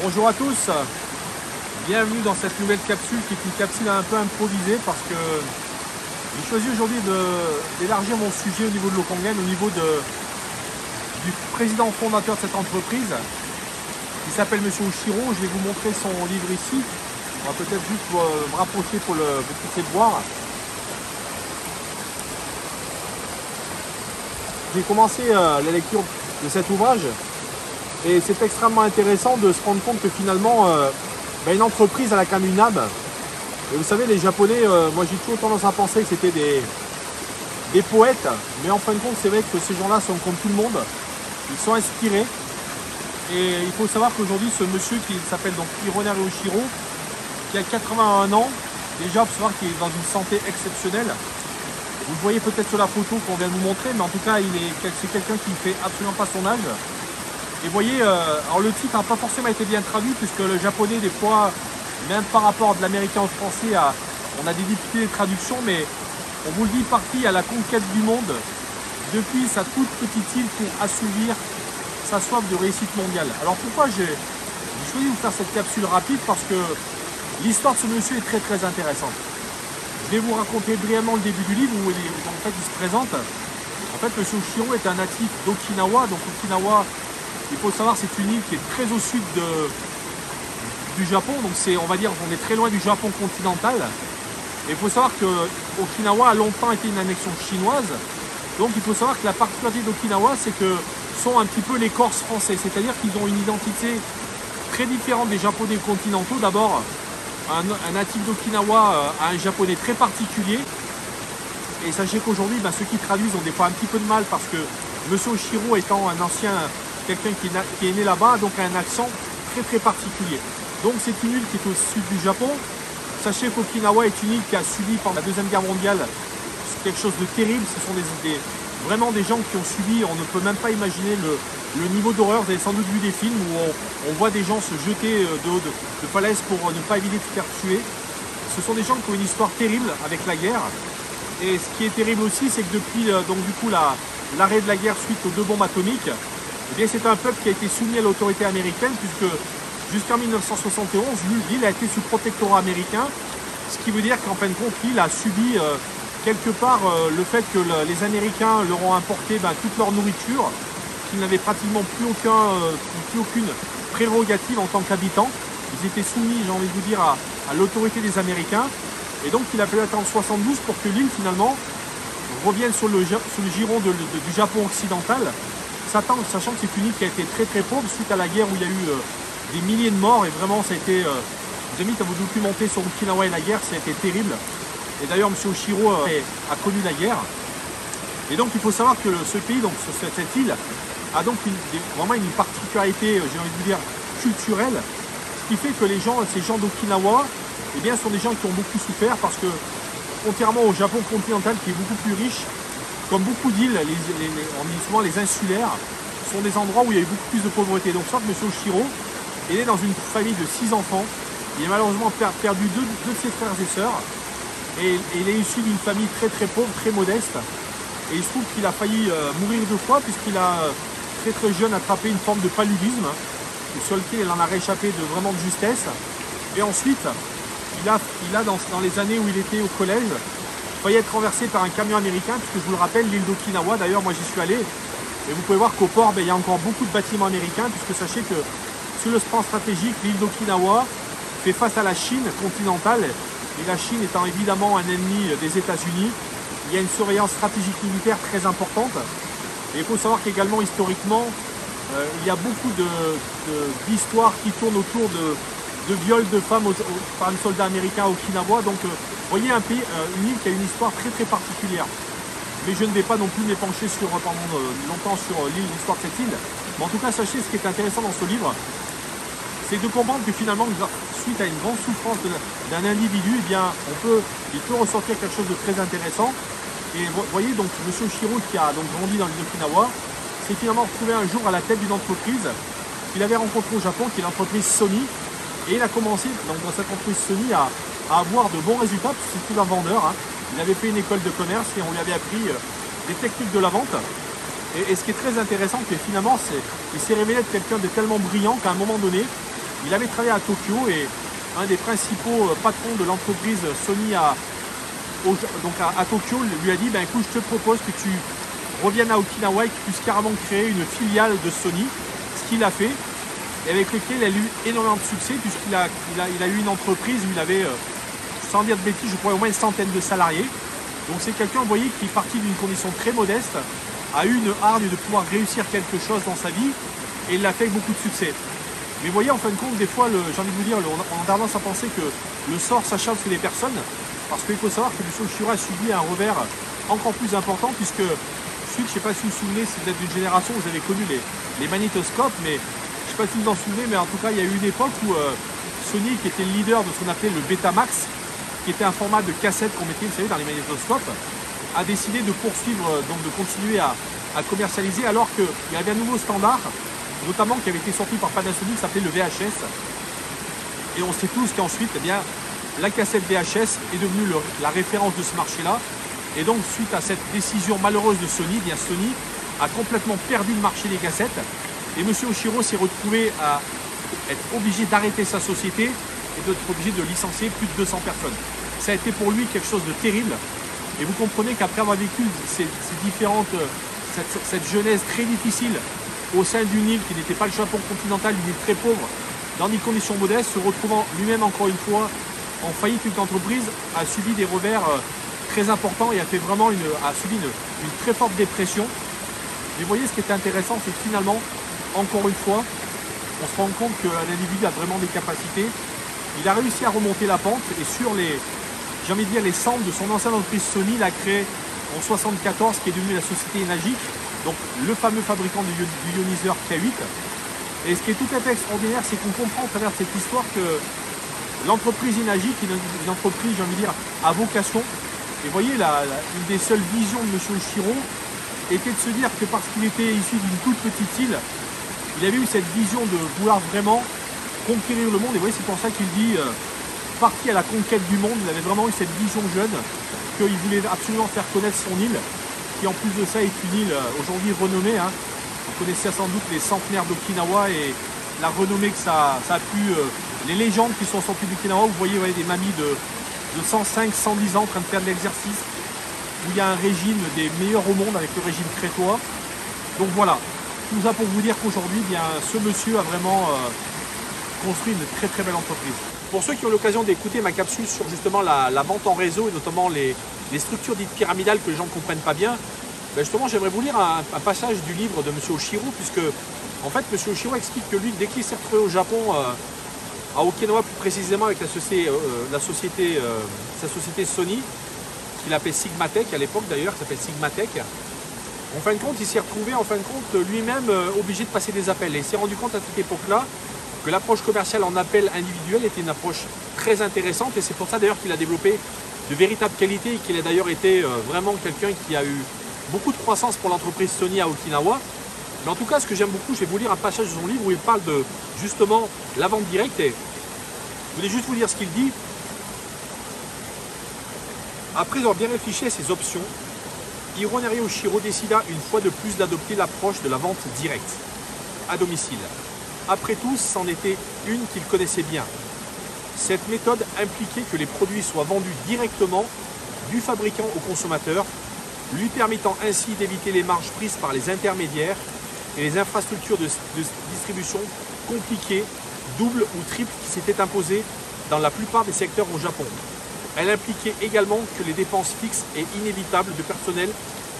Bonjour à tous, bienvenue dans cette nouvelle capsule qui est une capsule un peu improvisée parce que j'ai choisi aujourd'hui d'élargir mon sujet au niveau de Lokongen, au niveau du président fondateur de cette entreprise qui s'appelle Monsieur Oshiro. Je vais vous montrer son livre ici. On va peut-être juste me rapprocher pour vous pousser de voir. J'ai commencé la lecture de cet ouvrage et c'est extrêmement intéressant de se rendre compte que finalement une entreprise elle a quand même une âme. Et vous savez, les Japonais, moi j'ai toujours tendance à penser que c'était des poètes, mais en fin de compte c'est vrai que ces gens-là sont comme tout le monde, ils sont inspirés. Et il faut savoir qu'aujourd'hui ce monsieur qui s'appelle donc Hironari Oshiro, qui a 81 ans, déjà il faut savoir qu'il est dans une santé exceptionnelle. Vous le voyez peut-être sur la photo qu'on vient de vous montrer, mais en tout cas c'est quelqu'un qui ne fait absolument pas son âge. Et vous voyez, alors le titre n'a pas forcément été bien traduit, puisque le japonais, des fois, même par rapport de l'américain au français, on a des difficultés de traduction, mais on vous le dit, parti à la conquête du monde, depuis sa toute petite île pour assouvir sa soif de réussite mondiale. Alors pourquoi j'ai choisi de vous faire cette capsule rapide? Parce que l'histoire de ce monsieur est très très intéressante. Je vais vous raconter brièvement le début du livre où en fait, il se présente. En fait, M. Oshiro est un natif d'Okinawa. Donc Okinawa, il faut savoir, c'est une île qui est très au sud du Japon. Donc on va dire qu'on est très loin du Japon continental. Et il faut savoir que Okinawa a longtemps été une annexion chinoise. Donc il faut savoir que la particularité d'Okinawa, c'est que sont un petit peu les Corses français. C'est-à-dire qu'ils ont une identité très différente des Japonais continentaux. D'abord, un natif d'Okinawa a un japonais très particulier. Et sachez qu'aujourd'hui, ceux qui traduisent ont des fois un petit peu de mal parce que M. Oshiro étant un ancien, quelqu'un qui est né là-bas, donc a un accent très très particulier. Donc c'est une île qui est au sud du Japon. Sachez qu'Okinawa est une île qui a subi pendant la Deuxième Guerre mondiale quelque chose de terrible. Ce sont vraiment des gens qui ont subi, on ne peut même pas imaginer le niveau d'horreur. Vous avez sans doute vu des films où on voit des gens se jeter de haut de falaises pour ne pas éviter de se faire tuer. Ce sont des gens qui ont une histoire terrible avec la guerre. Et ce qui est terrible aussi, c'est que depuis l'arrêt de la guerre suite aux 2 bombes atomiques, eh bien c'est un peuple qui a été soumis à l'autorité américaine, puisque jusqu'en 1971, l'île a été sous protectorat américain, ce qui veut dire qu'en fin de compte, l'île a subi quelque part le fait que les Américains leur ont importé toute leur nourriture, qu'ils n'avaient pratiquement plus aucune prérogative en tant qu'habitants. Ils étaient soumis, j'ai envie de vous dire, à l'autorité des Américains. Et donc il a fallu attendre 72 pour que l'île finalement revienne sous le giron du Japon occidental, sachant que c'est une île qui a été très très pauvre suite à la guerre où il y a eu des milliers de morts. Et vraiment ça a été, je vous invite à vous documenter sur Okinawa et la guerre, ça a été terrible. Et d'ailleurs M. Oshiro a connu la guerre. Et donc il faut savoir que ce pays, donc cette île, a donc vraiment une particularité, j'ai envie de vous dire, culturelle, ce qui fait que ces gens d'Okinawa, eh bien, ce sont des gens qui ont beaucoup souffert parce que, contrairement au Japon continental qui est beaucoup plus riche, comme beaucoup d'îles, on dit souvent les insulaires, sont des endroits où il y a eu beaucoup plus de pauvreté. Donc, soit que M. Oshiro est né dans une famille de 6 enfants, il a malheureusement perdu deux de ses frères et sœurs, et il est issu d'une famille très très pauvre, très modeste, et il se trouve qu'il a failli mourir 2 fois puisqu'il a très très jeune attrapé une forme de paludisme, sur lequel il en a réchappé vraiment de justesse, et ensuite, il a dans les années où il était au collège, failli être renversé par un camion américain, puisque je vous le rappelle, l'île d'Okinawa, d'ailleurs moi j'y suis allé, et vous pouvez voir qu'au port, il y a encore beaucoup de bâtiments américains, puisque sachez que sur le plan stratégique, l'île d'Okinawa fait face à la Chine continentale, et la Chine étant évidemment un ennemi des États-Unis, il y a une surveillance stratégique militaire très importante, et il faut savoir qu'également historiquement, il y a beaucoup d'histoires qui tournent autour de viols de femmes par les soldats américains à Okinawa. Donc vous voyez une île qui a une histoire très très particulière. Mais je ne vais pas non plus m'épancher longtemps sur l'histoire de cette île. Mais en tout cas, sachez ce qui est intéressant dans ce livre, c'est de comprendre que finalement, suite à une grande souffrance d'un individu, eh bien, il peut ressortir quelque chose de très intéressant. Et vous voyez donc M. Oshiro qui a donc grandi dans l'île d'Okinawa, s'est finalement retrouvé un jour à la tête d'une entreprise qu'il avait rencontrée au Japon, qui est l'entreprise Sony. Et il a commencé donc, dans cette entreprise Sony à avoir de bons résultats, puisque c'était un vendeur. Il avait fait une école de commerce et on lui avait appris des techniques de la vente. Et ce qui est très intéressant, c'est que finalement, il s'est révélé être quelqu'un de tellement brillant qu'à un moment donné, Il avait travaillé à Tokyo et un des principaux patrons de l'entreprise Sony à Tokyo lui a dit ben, écoute, je te propose que tu reviennes à Okinawa et que tu puisses carrément créer une filiale de Sony, ce qu'il a fait, et avec lequel il a eu énormément de succès puisqu'il a eu une entreprise où il avait, sans dire de bêtises, je crois au moins une centaine de salariés. Donc c'est quelqu'un, vous voyez, qui est parti d'une condition très modeste, a eu une hargne de pouvoir réussir quelque chose dans sa vie et il l'a fait avec beaucoup de succès. Mais vous voyez, en fin de compte, des fois, j'ai envie de vous dire, on a tendance à penser que le sort s'acharne sur les personnes, parce qu'il faut savoir que M. Oshiro a subi un revers encore plus important, puisque, je ne sais pas si vous vous souvenez, c'est peut-être d'une génération, vous avez connu les magnétoscopes, mais je ne sais pas si vous vous en souvenez, mais en tout cas, il y a eu une époque où Sony, qui était le leader de ce qu'on appelait le Betamax, qui était un format de cassette qu'on mettait, vous savez, dans les magnétoscopes, a décidé de poursuivre, donc de continuer à commercialiser, alors qu'il y avait un nouveau standard, notamment qui avait été sorti par Panasonic, qui s'appelait le VHS. Et on sait tous qu'ensuite, eh bien, la cassette VHS est devenue la référence de ce marché-là. Et donc, suite à cette décision malheureuse de Sony, eh bien, Sony a complètement perdu le marché des cassettes. Et M. Oshiro s'est retrouvé à être obligé d'arrêter sa société et d'être obligé de licencier plus de 200 personnes. Ça a été pour lui quelque chose de terrible. Et vous comprenez qu'après avoir vécu cette jeunesse très difficile au sein d'une île qui n'était pas le Japon continental, une île très pauvre, dans des conditions modestes, se retrouvant lui-même encore une fois en faillite d'une entreprise, a subi des revers très importants et a subi une très forte dépression. Mais vous voyez, ce qui est intéressant, c'est que finalement, encore une fois, on se rend compte qu'un individu a vraiment des capacités. Il a réussi à remonter la pente et sur les cendres de son ancienne entreprise Sony, il a créé en 1974 qui est devenu la société Enagic, donc le fameux fabricant du ioniseur K8. Et ce qui est tout à fait extraordinaire, c'est qu'on comprend à travers cette histoire que l'entreprise Enagic est une entreprise, j'ai envie de dire, à vocation. Et vous voyez, une des seules visions de M. Oshiro était de se dire que parce qu'il était issu d'une toute petite île, il avait eu cette vision de vouloir vraiment conquérir le monde. Et vous voyez, c'est pour ça qu'il dit parti à la conquête du monde. Il avait vraiment eu cette vision jeune qu'il voulait absolument faire connaître son île, qui en plus de ça est une île aujourd'hui renommée. Hein. Vous connaissez sans doute les centenaires d'Okinawa et la renommée que ça a pu... les légendes qui sont sorties d'Okinawa, vous voyez des mamies de 105, 110 ans en train de faire de l'exercice, où il y a un régime des meilleurs au monde avec le régime crétois. Donc voilà, tout ça pour vous dire qu'aujourd'hui, bien, ce monsieur a vraiment construit une très très belle entreprise. Pour ceux qui ont l'occasion d'écouter ma capsule sur justement la vente en réseau et notamment les structures dites pyramidales que les gens ne comprennent pas bien, ben justement j'aimerais vous lire un passage du livre de M. Oshiro, puisque en fait M. Oshiro explique que lui, dès qu'il s'est retrouvé au Japon, à Okinawa plus précisément avec sa société Sony, qu'il appelait Sigmatech à l'époque d'ailleurs, qui s'appelle Sigmatech, en fin de compte il s'est retrouvé lui-même obligé de passer des appels. Et il s'est rendu compte à cette époque-là que l'approche commerciale en appel individuel était une approche très intéressante, et c'est pour ça d'ailleurs qu'il a développé de véritables qualités et qu'il a d'ailleurs été vraiment quelqu'un qui a eu beaucoup de croissance pour l'entreprise Sony à Okinawa. Mais en tout cas, ce que j'aime beaucoup, je vais vous lire un passage de son livre où il parle de justement la vente directe, et je voulais juste vous dire ce qu'il dit. Après avoir bien réfléchi à ses options, Hironari Oshiro décida une fois de plus d'adopter l'approche de la vente directe, à domicile. Après tout, c'en était une qu'il connaissait bien. Cette méthode impliquait que les produits soient vendus directement du fabricant au consommateur, lui permettant ainsi d'éviter les marges prises par les intermédiaires et les infrastructures de distribution compliquées, doubles ou triples qui s'étaient imposées dans la plupart des secteurs au Japon. Elle impliquait également que les dépenses fixes et inévitables de personnel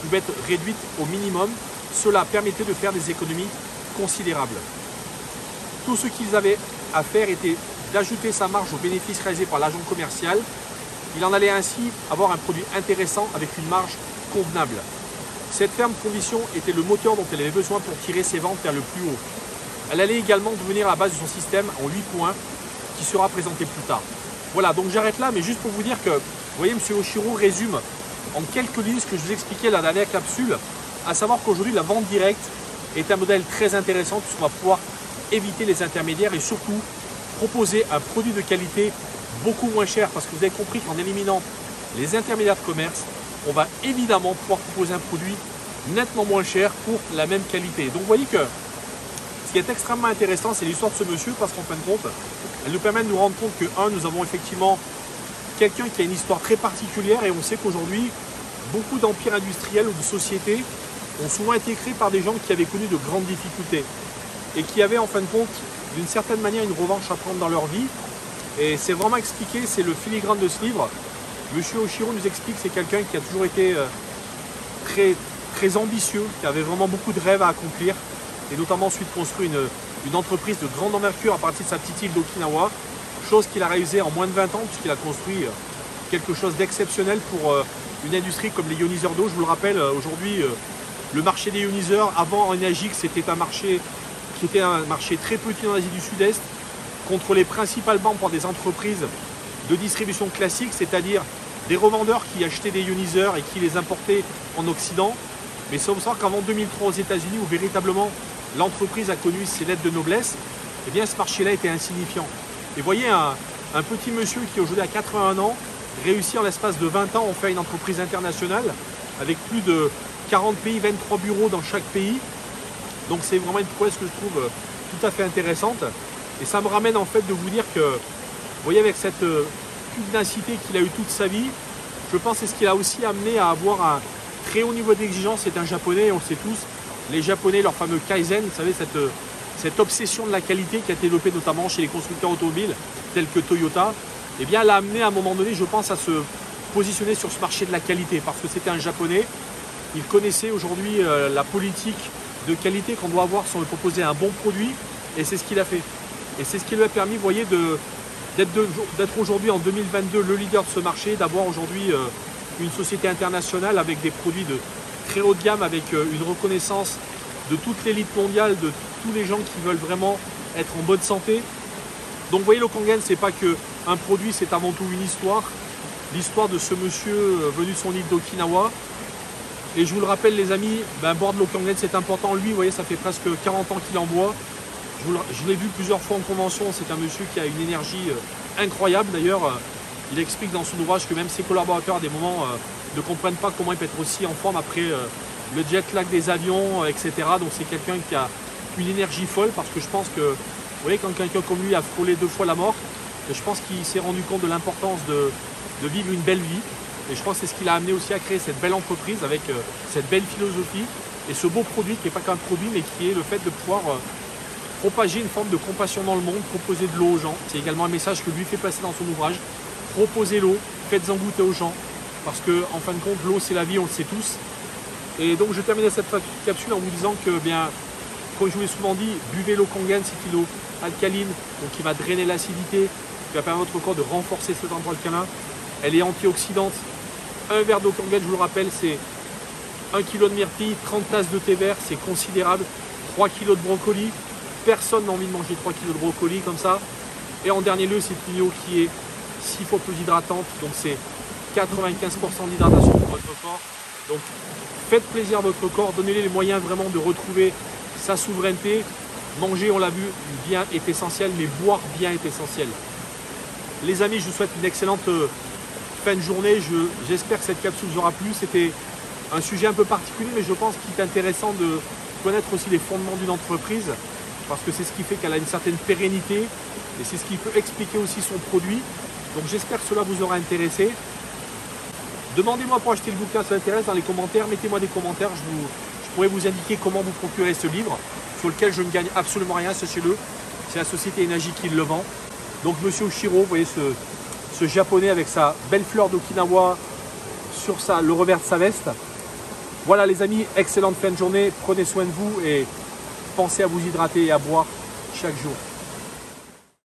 pouvaient être réduites au minimum. Cela permettait de faire des économies considérables. Tout ce qu'ils avaient à faire était d'ajouter sa marge aux bénéfices réalisés par l'agent commercial. Il en allait ainsi avoir un produit intéressant avec une marge convenable. Cette ferme condition était le moteur dont elle avait besoin pour tirer ses ventes vers le plus haut. Elle allait également devenir la base de son système en 8 points qui sera présenté plus tard. Voilà, donc j'arrête là, mais juste pour vous dire que, vous voyez, M. Oshiro résume en quelques lignes ce que je vous expliquais dans la dernière capsule, à savoir qu'aujourd'hui la vente directe est un modèle très intéressant puisqu'on va pouvoir éviter les intermédiaires et surtout proposer un produit de qualité beaucoup moins cher, parce que vous avez compris qu'en éliminant les intermédiaires de commerce, on va évidemment pouvoir proposer un produit nettement moins cher pour la même qualité. Donc vous voyez que ce qui est extrêmement intéressant, c'est l'histoire de ce monsieur, parce qu'en fin de compte, elle nous permet de nous rendre compte que, nous avons effectivement quelqu'un qui a une histoire très particulière, et on sait qu'aujourd'hui, beaucoup d'empires industriels ou de sociétés ont souvent été créés par des gens qui avaient connu de grandes difficultés et qui avaient en fin de compte, d'une certaine manière, une revanche à prendre dans leur vie. Et c'est vraiment expliqué, c'est le filigrane de ce livre. Monsieur Oshiro nous explique que c'est quelqu'un qui a toujours été très ambitieux, qui avait vraiment beaucoup de rêves à accomplir, et notamment ensuite construit une entreprise de grande envergure à partir de sa petite île d'Okinawa, chose qu'il a réalisée en moins de 20 ans, puisqu'il a construit quelque chose d'exceptionnel pour une industrie comme les ioniseurs d'eau. Je vous le rappelle, aujourd'hui, le marché des ioniseurs, avant en Asie, c'était un marché qui était un marché très petit en Asie du Sud-Est, contrôlé principalement par des entreprises de distribution classique, c'est-à-dire des revendeurs qui achetaient des ioniseurs et qui les importaient en Occident. Mais c'est pour ça qu'avant 2003 aux États-Unis, où véritablement l'entreprise a connu ses lettres de noblesse, eh bien ce marché-là était insignifiant. Et voyez, un petit monsieur qui aujourd'hui a 81 ans, réussit en l'espace de 20 ans à faire une entreprise internationale avec plus de 40 pays, 23 bureaux dans chaque pays. Donc c'est vraiment une prouesse que je trouve tout à fait intéressante. Et ça me ramène en fait de vous dire que, vous voyez, avec cette pugnacité qu'il a eu toute sa vie, je pense que c'est ce qui l'a aussi amené à avoir un très haut niveau d'exigence. C'est un japonais, on le sait tous, les japonais, leur fameux Kaizen, vous savez, cette obsession de la qualité qui a été développée notamment chez les constructeurs automobiles tels que Toyota, eh bien l'a amené à un moment donné, je pense, à se positionner sur ce marché de la qualité, parce que c'était un japonais, il connaissait aujourd'hui la politique de qualité qu'on doit avoir si on veut proposer un bon produit, et c'est ce qu'il a fait. Et c'est ce qui lui a permis, vous voyez, d'être aujourd'hui en 2022 le leader de ce marché, d'avoir aujourd'hui une société internationale avec des produits de très haut de gamme, avec une reconnaissance de toute l'élite mondiale, de tous les gens qui veulent vraiment être en bonne santé. Donc vous voyez, le Kangen, c'est pas qu'un produit, c'est avant tout une histoire. L'histoire de ce monsieur venu de son île d'Okinawa. Et je vous le rappelle les amis, boire de l'eau Kangen c'est important. Lui, vous voyez, ça fait presque 40 ans qu'il en boit. Je l'ai vu plusieurs fois en convention, c'est un monsieur qui a une énergie incroyable. D'ailleurs, il explique dans son ouvrage que même ses collaborateurs à des moments ne comprennent pas comment il peut être aussi en forme après le jet lag des avions, etc. Donc c'est quelqu'un qui a une énergie folle, parce que je pense que, vous voyez, quand quelqu'un comme lui a frôlé 2 fois la mort, je pense qu'il s'est rendu compte de l'importance de vivre une belle vie. Et je pense que c'est ce qui l'a amené aussi à créer cette belle entreprise avec cette belle philosophie et ce beau produit qui n'est pas qu'un produit, mais qui est le fait de pouvoir propager une forme de compassion dans le monde, proposer de l'eau aux gens. C'est également un message que lui fait passer dans son ouvrage. Proposez l'eau, faites-en goûter aux gens, parce que en fin de compte, l'eau c'est la vie, on le sait tous. Et donc je termine cette capsule en vous disant que, bien, comme je vous l'ai souvent dit, buvez l'eau Kangen, c'est une eau alcaline, donc qui va drainer l'acidité, qui va permettre à votre corps de renforcer cet endroit alcalin. Elle est antioxydante. Un verre d'eau Kangen, je vous le rappelle, c'est 1 kg de myrtille, 30 tasses de thé vert, c'est considérable. 3 kg de brocoli. Personne n'a envie de manger 3 kg de brocoli comme ça. Et en dernier lieu, c'est une eau qui est 6 fois plus hydratante, donc c'est 95% d'hydratation pour votre corps. Donc faites plaisir à votre corps, donnez-lui les moyens vraiment de retrouver sa souveraineté. Manger, on l'a vu, bien est essentiel, mais boire bien est essentiel. Les amis, je vous souhaite une excellente fin de journée. J'espère que cette capsule vous aura plu. C'était un sujet un peu particulier, mais je pense qu'il est intéressant de connaître aussi les fondements d'une entreprise, parce que c'est ce qui fait qu'elle a une certaine pérennité, et c'est ce qui peut expliquer aussi son produit. Donc j'espère que cela vous aura intéressé. Demandez-moi pour acheter le bouquin, ça vous intéresse, dans les commentaires. Mettez-moi des commentaires, je pourrais vous indiquer comment vous procurer ce livre, sur lequel je ne gagne absolument rien, sachez-le. C'est la société Enaji qui le vend. Donc Monsieur Oshiro, vous voyez ce japonais avec sa belle fleur d'Okinawa sur le revers de sa veste. Voilà les amis, excellente fin de journée, prenez soin de vous et pensez à vous hydrater et à boire chaque jour.